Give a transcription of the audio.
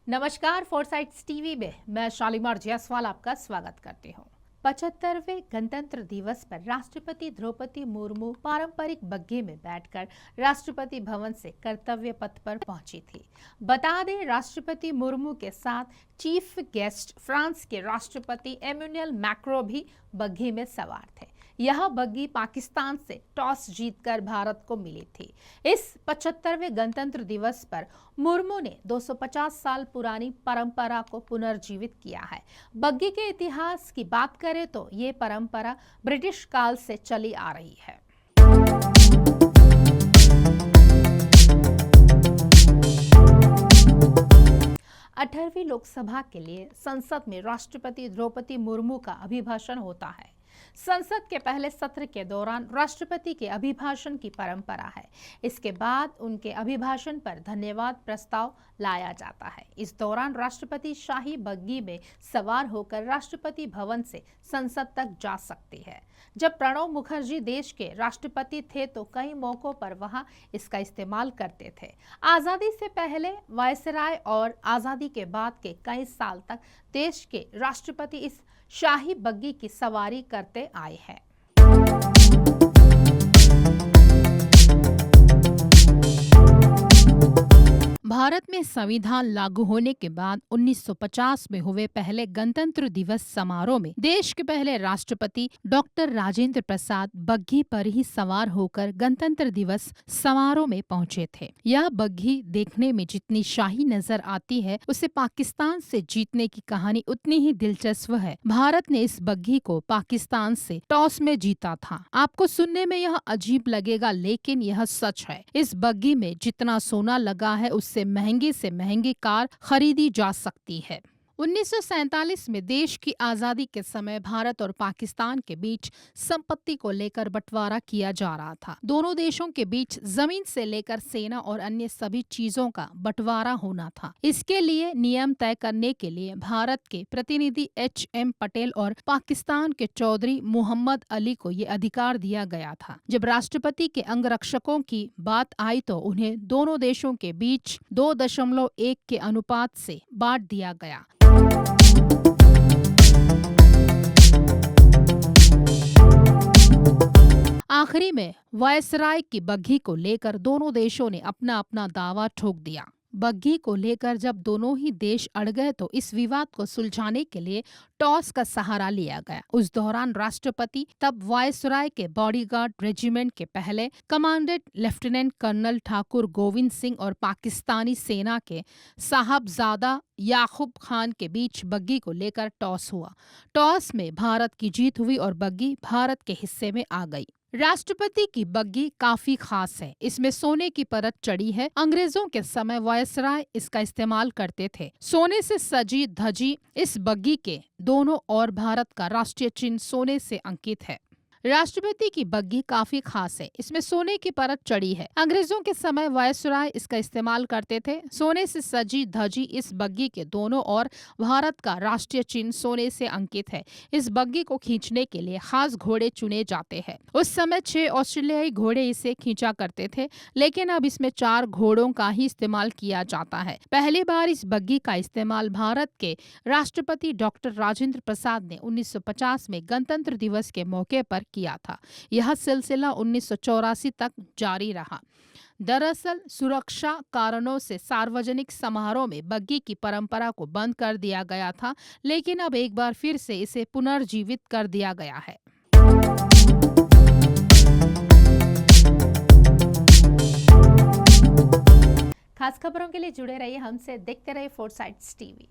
नमस्कार, फोरसाइट्स टीवी में मैं शालीमार जायसवाल आपका स्वागत करती हूँ। 75वें गणतंत्र दिवस पर राष्ट्रपति द्रौपदी मुर्मू पारंपरिक बग्घी में बैठकर राष्ट्रपति भवन से कर्तव्य पथ पर पहुंची थी। बता दें, राष्ट्रपति मुर्मू के साथ चीफ गेस्ट फ्रांस के राष्ट्रपति एम्मनुएल मैक्रों भी बग्घी में सवार थे। यह बग्घी पाकिस्तान से टॉस जीतकर भारत को मिली थी। इस 75वें गणतंत्र दिवस पर मुर्मू ने 250 साल पुरानी परंपरा को पुनर्जीवित किया है। बग्घी के इतिहास की बात करें तो ये परंपरा ब्रिटिश काल से चली आ रही है। 18वीं लोकसभा के लिए संसद में राष्ट्रपति द्रौपदी मुर्मू का अभिभाषण होता है। संसद के पहले सत्र के दौरान राष्ट्रपति के अभिभाषण की परंपरा है। इसके बाद उनके अभिभाषण पर धन्यवाद प्रस्ताव लाया जाता है। इस दौरान राष्ट्रपति शाही बग्घी में सवार होकर राष्ट्रपति भवन से संसद तक जा सकती है। जब प्रणब मुखर्जी देश के राष्ट्रपति थे तो कई मौकों पर वहां इसका इस्तेमाल करते थे। आजादी से पहले वायसराय और आजादी के बाद के कई साल तक देश के राष्ट्रपति इस शाही बग्घी की सवारी करते आए हैं। भारत में संविधान लागू होने के बाद 1950 में हुए पहले गणतंत्र दिवस समारोह में देश के पहले राष्ट्रपति डॉक्टर राजेंद्र प्रसाद बग्घी पर ही सवार होकर गणतंत्र दिवस समारोह में पहुंचे थे। यह बग्घी देखने में जितनी शाही नजर आती है, उसे पाकिस्तान से जीतने की कहानी उतनी ही दिलचस्प है। भारत ने इस बग्घी को पाकिस्तान से टॉस में जीता था। आपको सुनने में यह अजीब लगेगा, लेकिन यह सच है। इस बग्घी में जितना सोना लगा है, उससे महंगी से महंगी कार खरीदी जा सकती है। 1947 में देश की आजादी के समय भारत और पाकिस्तान के बीच संपत्ति को लेकर बंटवारा किया जा रहा था। दोनों देशों के बीच जमीन से लेकर सेना और अन्य सभी चीजों का बंटवारा होना था। इसके लिए नियम तय करने के लिए भारत के प्रतिनिधि HM पटेल और पाकिस्तान के चौधरी मोहम्मद अली को ये अधिकार दिया गया था। जब राष्ट्रपति के अंगरक्षकों की बात आई तो उन्हें दोनों देशों के बीच 2.1 के अनुपात से बांट दिया गया। आखिरी में वायसराय की बग्घी को लेकर दोनों देशों ने अपना अपना दावा ठोक दिया। बग्घी को लेकर जब दोनों ही देश अड़ गए तो इस विवाद को सुलझाने के लिए टॉस का सहारा लिया गया। उस दौरान राष्ट्रपति तब वायसराय के बॉडीगार्ड रेजिमेंट के पहले commandant lieutenant colonel Thakur Govind Singh और पाकिस्तानी सेना के साहबजादा याकूब खान के बीच बग्घी को लेकर टॉस हुआ। टॉस में भारत की जीत हुई और बग्घी भारत के हिस्से में आ गई। राष्ट्रपति की बग्घी काफी खास है। इसमें सोने की परत चढ़ी है। अंग्रेजों के समय वायसराय इसका इस्तेमाल करते थे। सोने से सजी धजी इस बग्घी के दोनों ओर भारत का राष्ट्रीय चिन्ह सोने से अंकित है। राष्ट्रपति की बग्घी काफी खास है। इसमें सोने की परत चढ़ी है। अंग्रेजों के समय वायसराय इसका इस्तेमाल करते थे। सोने से सजी धजी इस बग्घी के दोनों ओर भारत का राष्ट्रीय चिन्ह सोने से अंकित है। इस बग्घी को खींचने के लिए खास घोड़े चुने जाते हैं। उस समय 6 ऑस्ट्रेलियाई घोड़े इसे खींचा करते थे, लेकिन अब इसमें 4 घोड़ों का ही इस्तेमाल किया जाता है। पहली बार इस बग्घी का इस्तेमाल भारत के राष्ट्रपति डॉक्टर राजेंद्र प्रसाद ने 1950 में गणतंत्र दिवस के मौके पर किया था। यह सिलसिला 1984 तक जारी रहा। दरअसल सुरक्षा कारणों से सार्वजनिक समारोह में बग्घी की परंपरा को बंद कर दिया गया था, लेकिन अब एक बार फिर से इसे पुनर्जीवित कर दिया गया है। खास खबरों के लिए जुड़े रहिए हमसे, देखते रहिए फोरसाइट्स टीवी।